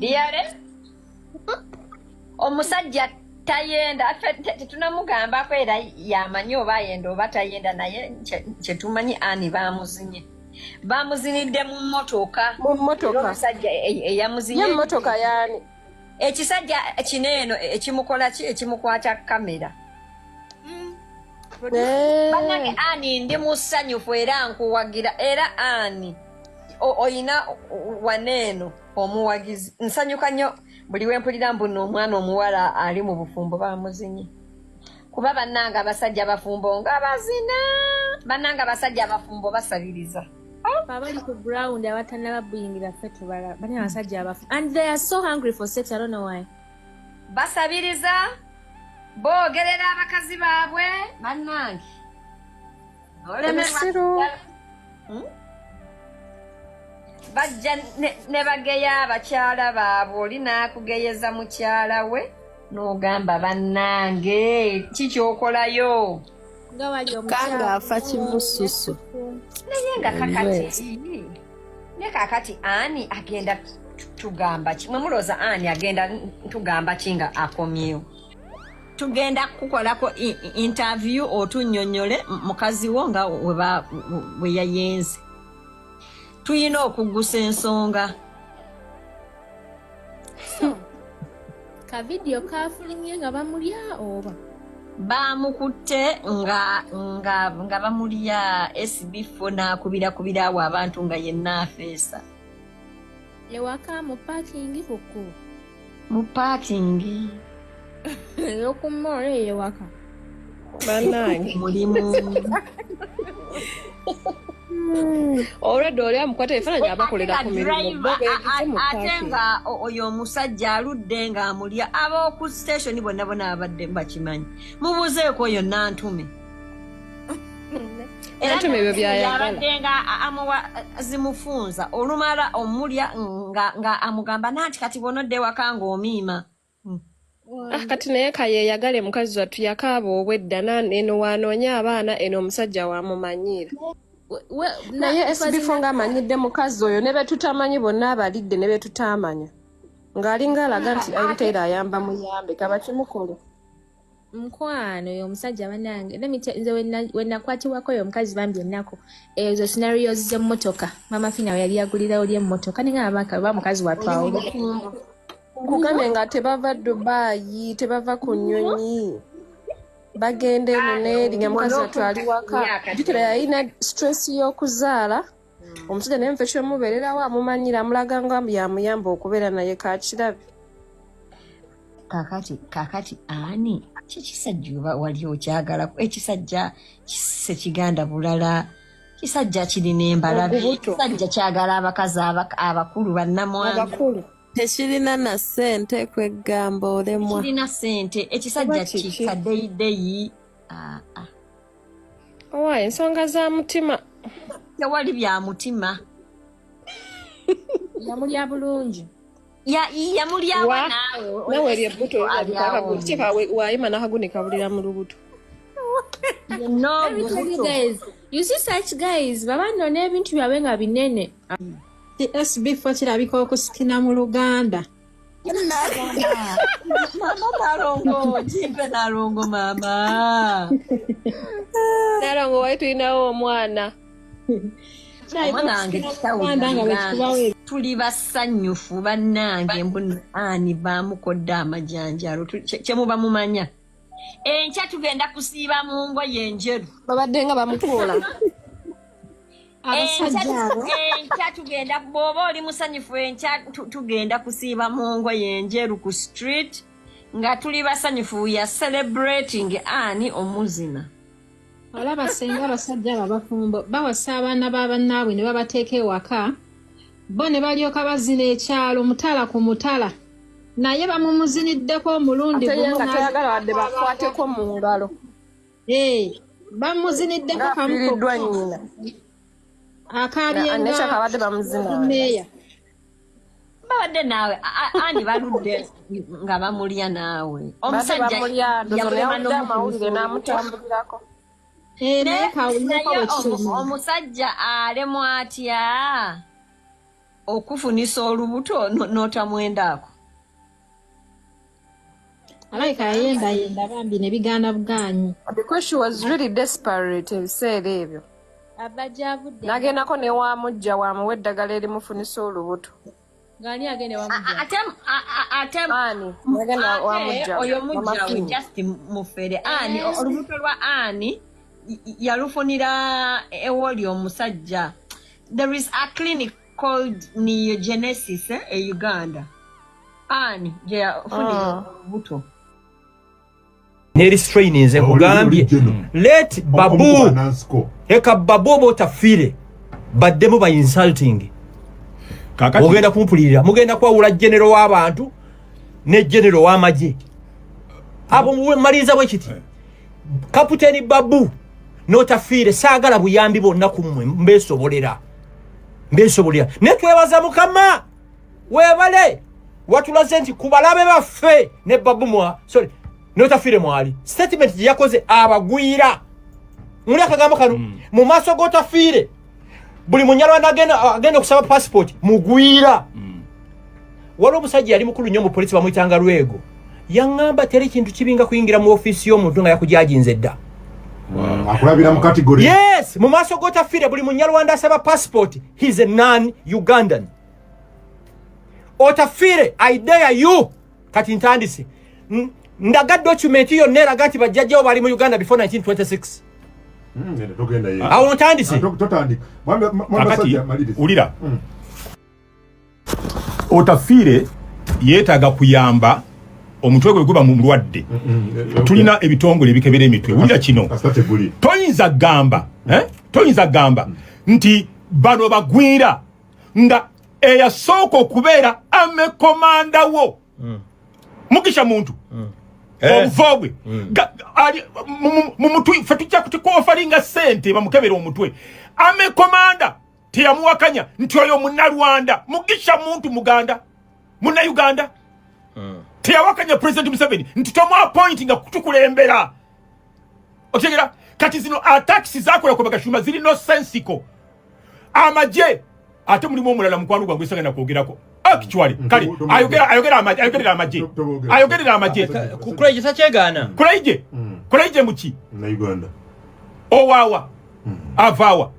Diare omusajja tayenda tetunamugamba ko era yamanyi oba ayenda oba tayenda naye kyetumanyi ani bamuzinidde mu mmotoka omusajja eyamuzinye mmotoka yani ekisajja kineeno ekimukola ki ekimukwata kamera bannange ani ndi musanyufu era nkuwagira era ani oyina waneeno omuwagizi nsanyuka nnyo buli wempulira mbuno omwana omuwala ali mu bufumbo bamuzinye kuba bannanga abasajja abafumbo nga bazina bannanga abasajja abafumbo basabiriza abali ku ground abatanaba buyingira ffe tubala bani abasajja abafumbo and they are so hungry for sex. I don't know why. Basabiriza boogerera abakazi baabwe bannange bajja ne bageya abakyala baabwe oli naakugeyeza mukyala we n'ogamba bannange kikyokolayo kanga afa kimususu naye nga kakati ani agenda tugamba ki mwemuloza ani agenda tugamba ki nga akomyewo tugenda kukolako interview otunnyonnyole mukazi wo nga we yayenze tuyina okugusa ensonga ka video kafulumye nga bamulya oba bamukutte nga bamulya Sb4 nakubira awo abantu nga yenna afeesa ewaka mu parking kuku mu parking yokumore ewaka bannange mulimu olwedde oli amukwata ebifaananyi abakolera ku mirimu ate nga oyo omusajja aludde nga amulya ab'oku station bonna abadde bakimanyi mubuuzeeko oyo nantume nantume ebyo byayagala abadde nga amuwa zimufunza olumala omulya nga amugamba nanti kati bwonodde ewaka ng'omiima kati naye kayeyagale mukazi wattu yakaaba obwedda eno wanoonya abaana eno omusajja wamumanyira naye Sb4 nga amanyidde mukazi oyo ne betutamanyi bonna abalidde ne betutamanya ng'alinga alaga nti ayinteera ayamba muyambe kaba kimukole mukwano oyo omusajja bannange nze wenakwatibwako oyo omukazi bambi ennaku ezo scenarios z'emmotoka mama fina we yali yagulira oli emmotoka ninga ba mukazi watwawo nkugambye nga tebava Dubai tebava ku nnyonyi bagende muneri nga mukazi watwali waka jukira yalina stress y'okuzaala omusajja naye mfe kyemubeererawo amumanyira amulaga nga yamuyamba okubeera naye kakirabe kakati ani kikisajja oba wali okyagala ekisajja sekiganda bulala kisajja kirina embalabe kisajja kyagala abakazi abakulu bannamwandu tekirina na ssente kweggamba olemwa kirina ssente ekisajja kikaddeyideyi owa ensonga za mutima tewali bya mutima yamulya bulungi yamulyawo nawe lyebbuto wayima nakagunikabulira mu lubuto you see such guys babano n'ebintu byabwe nga binene Sb4 kirabika okusikina mu Luganda. Nalongo mama. Nalongo waitu inawo omwana. Tuli basanyufu bannange mbona ani bamukodde amajanjalo kyemuba mumanya enkya tugenda kusiiba mu ngoye enjeru babadde nga bamukola enkya tugenda bw'oba oli musanyufu enkya tugenda kusiiba mu ngoye enjeru ku street nga tuli basanyufu ya celebrating ani omuzina olaba senga abasajja babafumbo bawasa abaana b'abannaabwe ne babateeka ewaka bo ne balyoka bazina ekyalo mutala ku mutala naye bamumuziniddeko omulundi tayagala wadde bakwateko mu ngalo bamuziniddeko kamukoddwa nnyina akaabyenga bamuzina babadde naawe ani baludde nga bamulya naawe omusajja yamulema n'amawulire n'amutambulirako omusajja alemu atya okufunisa olubuto n'otamwendaako. Alaika yenda bambi ne bigana buganyi. Because she was really desperate ebiseera ebyo. Abajavudde. Nagendako ne wamujja wamuwa eddagala erimufunisa olubuto. Ngani agende wamujja. Ani nagenda wamujja. Oyo mujja we just mufere. Ani olubuto lwa Ani yalufunira ewoli omusajja. There is a clinic called Neogenesis in Uganda. Ani je yafunira olubuto. Neri strainings ekugambye let babu eka babu botafire baddemu ba insulting kakati mugenda kumpulira mugenda kwawula general w'abantu ne general w'amaje abo maliza bwe kiti kaputeni babu notafire saagala buyambi bonna kumwe mbesobolera ne twebaza mukama webale watulaze nti kubalabe baffe ne babu mwa sorry notafire mwali statement yakoze abagwira muri akagambo kanu mu maso gotafire buli munyalwa agenda kusaba passport mugwira walo musajja yali mukulu nnyo mu polisi bamuyitanga Lwego yangamba teri kintu kibinga kuyingira mu office y'omuntu nga yakujajinze dda akulabira mu category yes mu maso gotafire buli munyalwa asaba passport he's a non-Ugandan otafire I dare you kati ntandise ndaga document yo nera gati bajjajjawo bali mu Uganda before 1926 togenda ye awo ntandise totandika mwamba malidi ulira otafire yetaga kuyamba omutwe gwe guba mu mulwadde tulina ebitongole ebikebera emitwe ulira kino toyinza gamba nti bano bagwira nga eyasooka okubeera amekomanda wo mugisha muntu obuvobwe mumutwe fatujja kutikofalinga sente bamukebera omutwe amekomanda teyamuwakanya nti oyo munnalwanda mugisha muntu muganda munna Uganda teyawakanya President Museveni nti tomu appointing nga kutukulembera otegera kati zino attacks zakola kwa bagashuma zili no sensico amaje ate mulimu omulala mukwano gwange sagana kwogerako actually kali ayogera amaje kukuleje sachegana kuleje muki na Uganda owawa avawa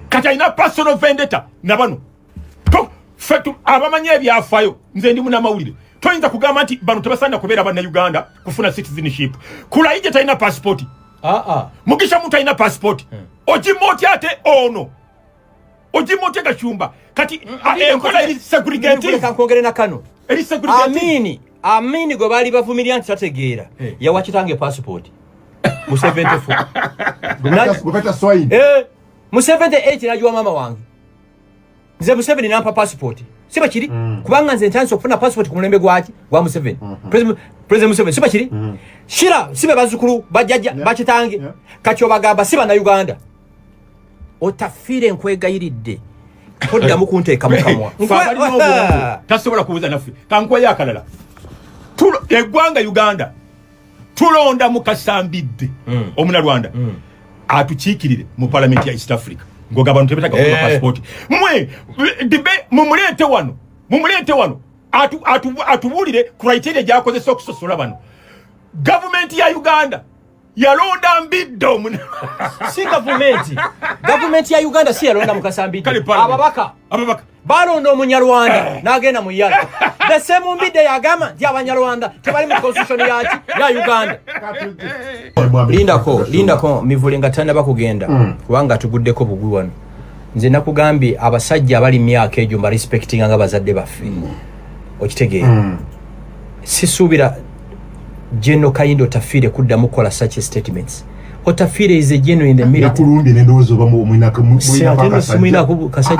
kati ina personal vendetta nabano fetu abamanye ebyafayo nze ndi muna mawulire toyinza kugamba nti bano tebasana kubeera bana Uganda kufuna citizenship kulayije taina passport mugisha muntu aina passport ojimoti ate ono ojimoti gachumba kati enkola eri segregated kankongere na kano eri segregated amini go bali bavumirya nti tategeera yawakitange passport mu 74 gopeta swine mu 78 najwa mama wange nze mu 7 nampa passport siba kiri kubanga nze ntanso okufuna passport ku mulembe gwaki gwa mu 7 president mu 7 siba kiri shira sibe bazukulu bajjajja bakitange kati obagamba siba na Uganda otafire nkwegayiridde kodda mukunteeka mukamwa tasobola kubuza naffe kankwa yakalala eggwanga Uganda tulonda mukasambidde omuna Rwanda atukiikirire mu parliament ya East Africa ngoga abantu tebetaka kuba passport mwe dibe mumulete wano atubulire criteria gyakoze sokusosola bano government ya Uganda yalonda mbiddo si government ya Uganda si yalonda mukasambidde ababaka balonda omunyarwanda nagenda mu yala the same mbidde yagama nti abanyarwanda tebali mu constitution ya Uganda lindako mivulinga tanda bakugenda kubanga tuguddeko bugwi wano nze nakugambye abasajja abali myaka ejo mba respecting nga bazadde baffe okitegeera sisuubira General Kayindo Otafire kuddamu kola such statements. Otafire is a genuine in the military.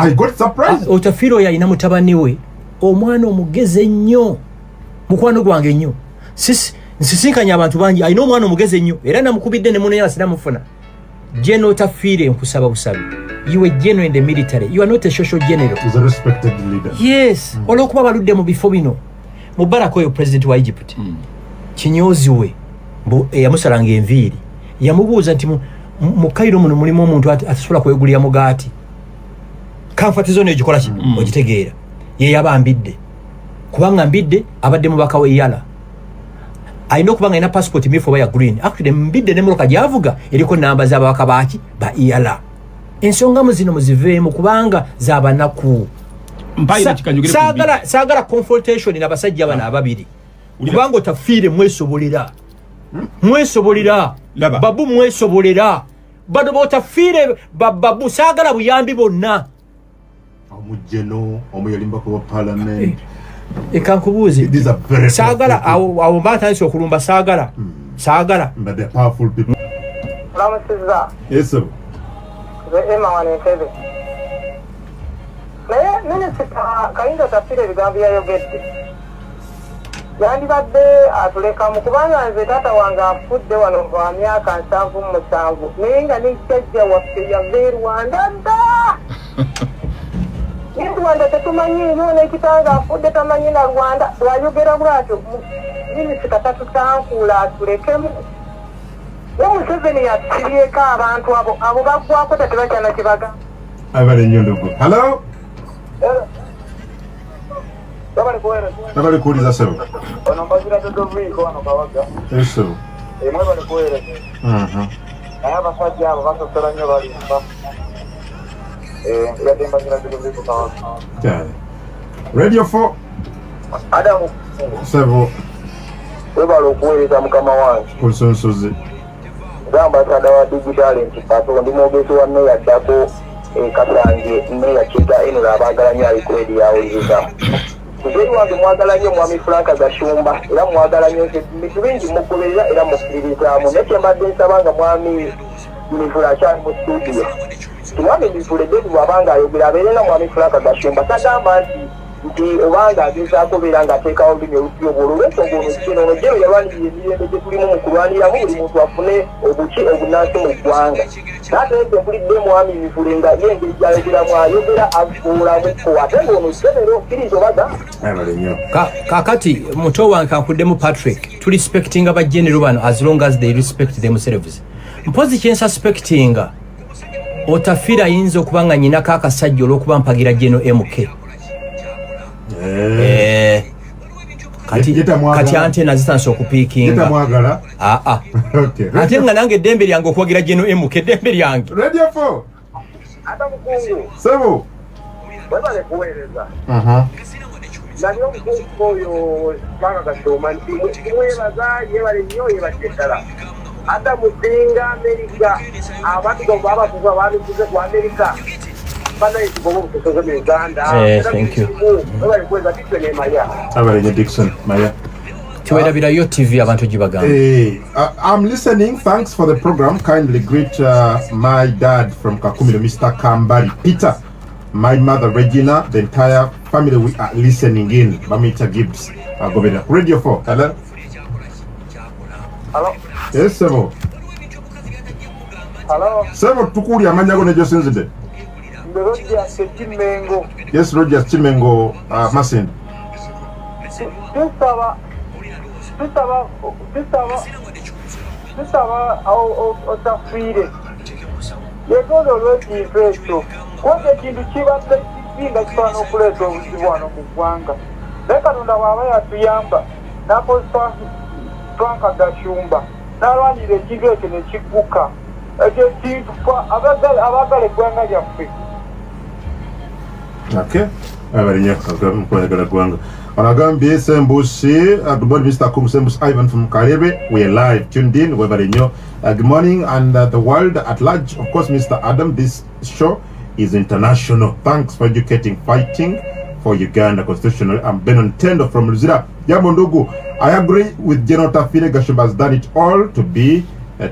I got surprised. Otafire ya ina mutabani we omwana omugeze nnyo mukwano gwange nnyo nsisinkanya abantu bangi ayina omwana omugeze nnyo era namukubidde ne munenya sinamufuna General Otafire nkusaba busabi you are genuine in the military, you are not a social general. He's a respected leader. Yes olokuba baludde mu bifo bino Mubarak oyo president wa Egypt kinyozi we yamusalanga enviiri yamubuuza nti mu Kairo muno mulimu omuntu atasobola kwegulira mugaati comfort zone ejikola ki ogitegeera ye yaba mbidde kubanga mbidde abadde mubaka we yala ayino kubanga ina passport mifo ya green actually mbidde ne muloka javuga eriko namba z'ababaka baki ba yala ensonga muzino muziveemu kubanga zabanaku sagala confrontation na basajja bana ababiri kubanga otafiire mwesobolera babu mwesobolera bado botafiire babu sagala buyambi bonna omujeno omuyalimba ko parliament ekankubuuze sagala awo batandise okulumba sagala but they're powerful people. Yes sir. Emma wanetebe naye minisita kayinza tafire ebigambo yayogedde yandibadde atuleka mu kubanga nze taata wange afudde wano wa myaka 77 naye nga nejjajja waffe yava e Rwanda dda ne Rwanda tetumanyi nnyo n'ekitanga afudde tamanyi na Rwanda bw'ayogera bw'atyo minisita tatutankuula atulekemu Museveni yatirieko abantu abo baggwako tebakyana kibaga abale nnyo ndogo hello Nabali kuuliza sebo ono mbazira todoviiko wano kawaga eso emwe bali kuweereza naye abasajja abo basosola nnyo balimba yadde mbazira todoviiko kawaga Radio 4 Adamu sebo webala okuweereza mukama wange kunsonsoze gamba sada wa digitali ntipato ndi mwogezi wa meya ddako Kasange meya Kiga eno abagala nnyo alikwedi yawuliriza Kuzeri wange mwagala nnyo mwami Franka Gashumba era mwagala nnyo bintu bingi mugoberera era mukkiririzaamu naye mbadde nsabanga mwami Mivula akyali mu studio mwami Mivula eddedi bw'abanga ayogera abeere na mwami Franka Gashumba tagamba nti obanga agezaako beera ng'ateekawo olulimi olupya olw'ensonga ono kino ono jero yalwanirira emirembe gye tulimu mu kulwaniramu buli muntu afune obuki obunaasi mu ggwanga naate mpulidde mwami Mivule nga ye engeri gy'ayogeramu ayogera afuulamukko ate ng'ono kibero okkiriza obaga kakati muto wange kankuddemu Patrick tu respectinga ba general bano as long as they respect themselves mpozi kyensuspectinga otafira ayinza okubanga nyina kakasajja olw'okuba mpagira geno MK kati antena zitanso okupiikinga mwagala ate nga nange eddembe lyange okwagira geno MK eddembe lyange Radio 4 Adamu Kungu sebo webale kuweereza nali omukungu oyo Franka Gashumba nti mwebaza yebale nnyo yebadde ddala Adamu singa Amerika abantu babakuza babikuze ku Amerika thank you. Dixon Maya. TV abantu gibagamba. I'm listening. Thanks for the program. Kindly greet my dad from Kakumiro, Mr. Kambari Peter, my mother Regina, the entire family. We are listening in. Bamita Gibbs, Governor. Radio 4. Hello. Hello. Yes, Sebo. Hello. Sebo tukuli amanya go nejo sinzide. Rogers Chimengo. Yes, Rogers Chimengo, Masin. Tusaba otafire. Yegono lweki ifeso. Kwanza kintu kibadde kisinga kifana okuleeta obuzibu wano mu ggwanga. Naye Katonda bw'aba yatuyamba n'akozesa Franka Gashumba n'alwanirira ekintu ekyo ne kigguka. Ekyo kintu abagala eggwanga lyaffe. Okay. Anagambye Sembusi, good morning Mr. Kum Sembus Ivan from Karebe. We are live, tuned in, good morning and the world at large. Of course, Mr. Adam, this show is international. Thanks for educating, fighting for Uganda constitutional. I'm Benon Tendo from Luzira. Yabondogu, I agree with General Tafire Gashumba has done it all to be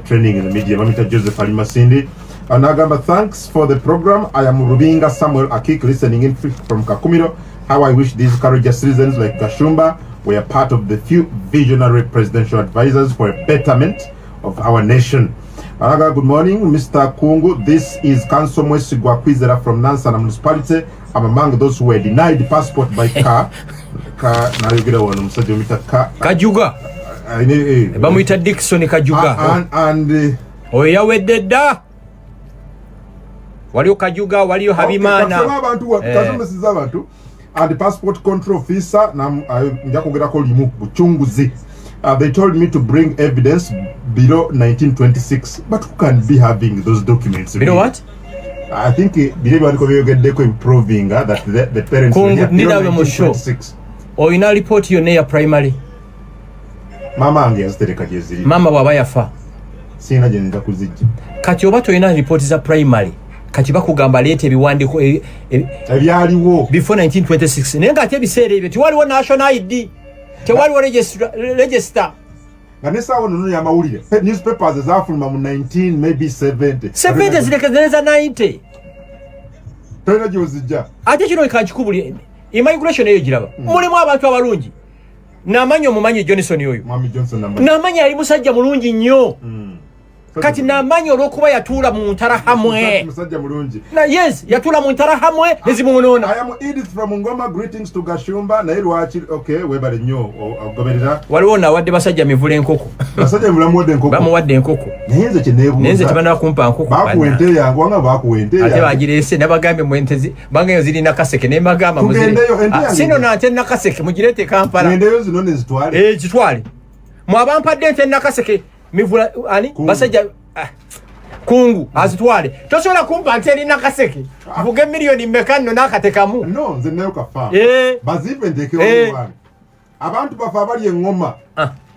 training in the media. Mamita Joseph Alimasindi. Anagamba, thanks for the program. I am Rubinga Samuel Akik, listening in from Kakumiro. How I wish these courageous citizens like Gashumba were part of the few visionary presidential advisors for a betterment of our nation. Anaga, good morning, Mr. Kungu. This is Council Mwesigwa Kwizera from Nansana Municipality. I'm among those who were denied passport by car. Kajuga. Bamwita Dixon Kajuga. And oyawedde dda waliyo Kajuga waliyo Habimana abantu kazumesiza abantu and the passport control officer nja kugerako limu buchunguzi. They told me to bring evidence below 1926, but who can be having those documents? Below what? I think believe what we get proving that the parents were here below 1926. Or in a report your near primary. Mama angeazitereka jeziri. Mama baba yafa. Sina jenza kuzijja. Kati oba toyina report za primary. Kati bakugamba lete ebiwandiko ebyaliwo before 1926. Naye nga ate ebiseera ebyo tewaliwo national ID. Tewaliwo register. Nga nesawo nono yamawulire. Newspapers zafuluma mu 19 maybe 70. 70 zirekezeza 90. Toyina gyozijja. Ate kino ikakikubuli. Immigration eyo giraba. Mulimu abantu abalungi. Namanyi omumanyi Johnson oyo. Mami Johnson namanyi ali musajja mulungi nnyo. Kati namanyi olwokuba yatuula mu ntara hamwe. Musajja mulungi. Na yes, yatuula mu ntara hamwe nezimunona. I am Edith from Ngoma. Greetings to Gashumba. Na lwaki okay webale nnyo ogoberera. Waliwo nawadde basajja mivule enkoko. Basajja mulamuwadde enkoko. Bamuwadde enkoko. Nayenze kyeneebuuza. Nayenze tebana kumpa nkoko. Bakuwente yangu wanga bakuwente yangu. Ate bagirese nabagambye mwentezi bangayo ziri nakaseke ne magamba muzire. Sino nate nakaseke mugirete Kampala. Ngendeyo zino ne zitwale. Zitwale. Mwabampadde nte nakaseke mivula ani basajja kungu azitwale tosobola kumpa nti erina kaseke vuge milioni mmekano nakatekamu no nze nayo kafa bazive ndeke olwani abantu bafa abali engoma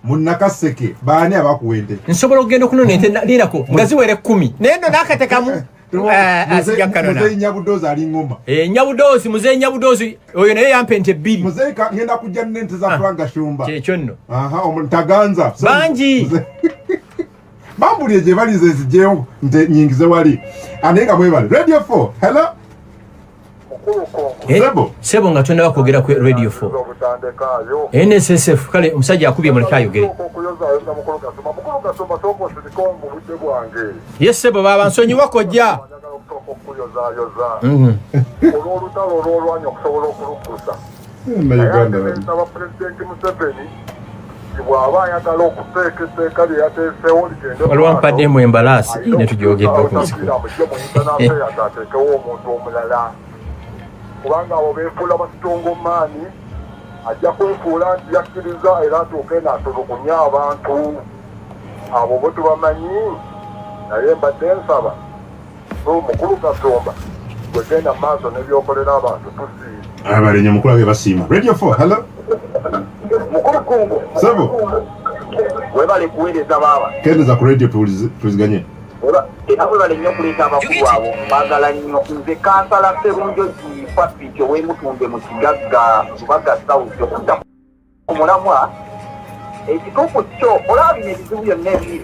munnakaseke baani abakuwende nsobola okugenda okunona ente linako ngaziwere 10 nendo nakatekamu muzeyi nyabudozi ali ngoma muzeyi nyabudozi oyo naye yampa ente 2 muzeyi ngenda kujja nente za Franga Shumba kyekyo nno omuntaganza bangi bambulye gye balize ezijeyo nte nyingize wali anenga mwebale Radio 4 hello sebo nga twenda bakwogera ku Radio 4 NSSF kale omusajja akubye muleka ayogere yes sebo baba nsonyiwa kojja waliwo mpaddemu embalaasi ne tugyogedde okunsiku kubanga abo beefuula basitongommaani ajja kwefuula nti yakkiriza era atuuke n'atulugunya abantu abo bo tubamanyi naye mbadde nsaba mukulu Kasumba gwegenda mu maaso n'ebyokolera abantu tusiire abalenye mukulu abe basiima Radio 4 hello mukulu kungu sebo webale kuweereza baaba kendeza ku radio tuziganye era webale nnyo kuleeta abakulu abo baagala nnyo nze kansala Serunjogi Patrick ow'emutunde mu kigagga Lubaga South okudda omulamwa ekituufu kyo olaba bino ebizibu byonna ebiri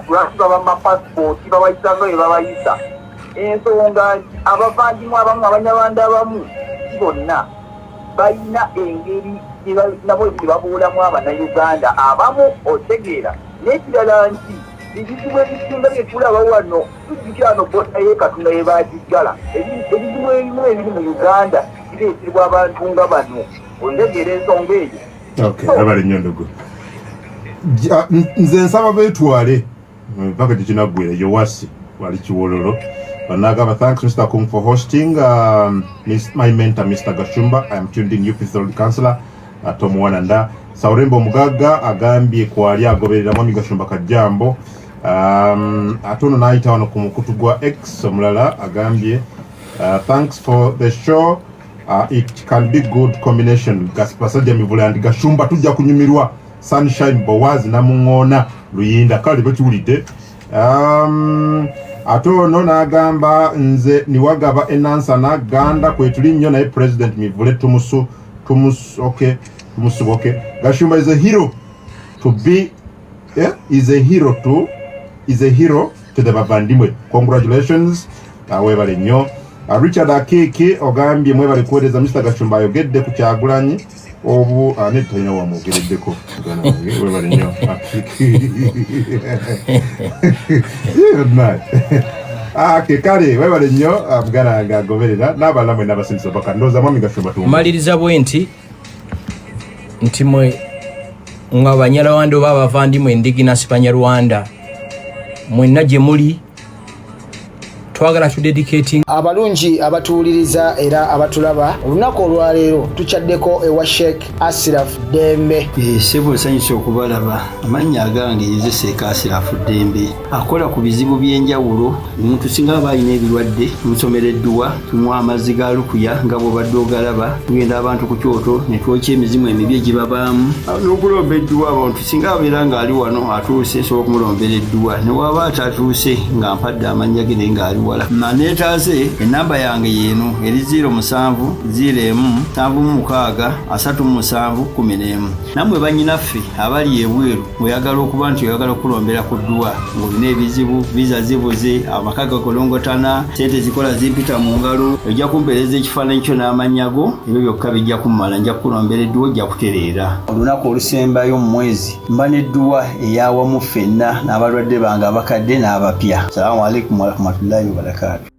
lwaki baba mapasipooti babayisa nga bwe babayisa ensonga abavandimu abamu abanyarwanda abamu bonna balina engeri nabo gyebabuulamu abannayuganda abamu otegeera n'ekirala nti ebizibu ebisinga byetulaba wano tukikyano bota y'ekatunda ye bagiggala ebizibu ebimu ebiri mu uganda bireeterwa abantu nga bano ontegeera ensonga eyo abali nnyo ndogo nze nsaba beetwale mpaka gyekinaggwera yowasi wali kiwololo banagaba thanks Mr. Kung for hosting my mentor Mr. Gashumba. I am tuned in Youth Councillor Tom Wananda Saurembo Mugaga agambye kwali agoberera mwami Gashumba Kajambo atono naita wano kumukutugwa X omulala agambye thanks for the show it can be good combination Gaspasajja Mivula and Gashumba tujja kunyumirwa Sunshine Bowazi na Mungona Luyinda kale bekiwulidde atono n'agamba nze niwagaba enansa n'aganda kwetuli nnyo naye President Mivule tumusoboke Gashumba is a hero to be is a hero to the bavandimwe. Congratulations webale nnyo Richard Akeke ogambye mwebale kuweereza Mr. Gashumba ayogedde ku Kyagulanyi obu netalina wamwogereddeko webale nnyo kale webale nnyo mugana nga agoberera n'abalamwe n'abasinza paka ndooza mwami Gashumba tumaliriza bwe nti mwe nga Banyarwanda oba abavandimwe Indigenous Banyarwanda mwenna gye muli twagala tu dedicating abalungi abatuwuliriza era abatulaba olunaku olwaleero tuchaddeko ewa Sheikh Ashraf Dembe. Sebo sanyusa okubalaba amannya agange Seeka Ashraf Dembe akola ku bizibu by'enjawulo. Omuntu singa aba alina ebirwadde tumusomereddwa, tumuwa amazzi ga lukuya nga bw'obadde ogalaba, tugenda abantu ku kyoto ne twokya emizimu emibi egibabaamu n'okulomba edduwa. Abantu singa abeera ng'ali wano atuuse sobola okumulombera edduwa, ne waba atatuuse nga mpadde amannya ge naye ng'ali wala. Neetaase ennamba yange yeeno eri 0701763711. Nammwe bannyinaffe abali ebweru oyagala okuba nti oyagala okulombera ku dduwa ng'olina ebizibu, viza zibuze, amaka gakolongotana, sente zikola zimpita mu ngalo, ojja kumpeereza ekifaananyi kyo n'amannya go, ebyo byokka bijja kummala. Nja kukulombera edduwa, ojja kutereera. Olunaku olusembayo mu mwezi mba n'edduwa eyawamu ffenna n'abalwadde bange abakadde n'abapya. Salaamu alaikum warahmatullahi wabarakatuh.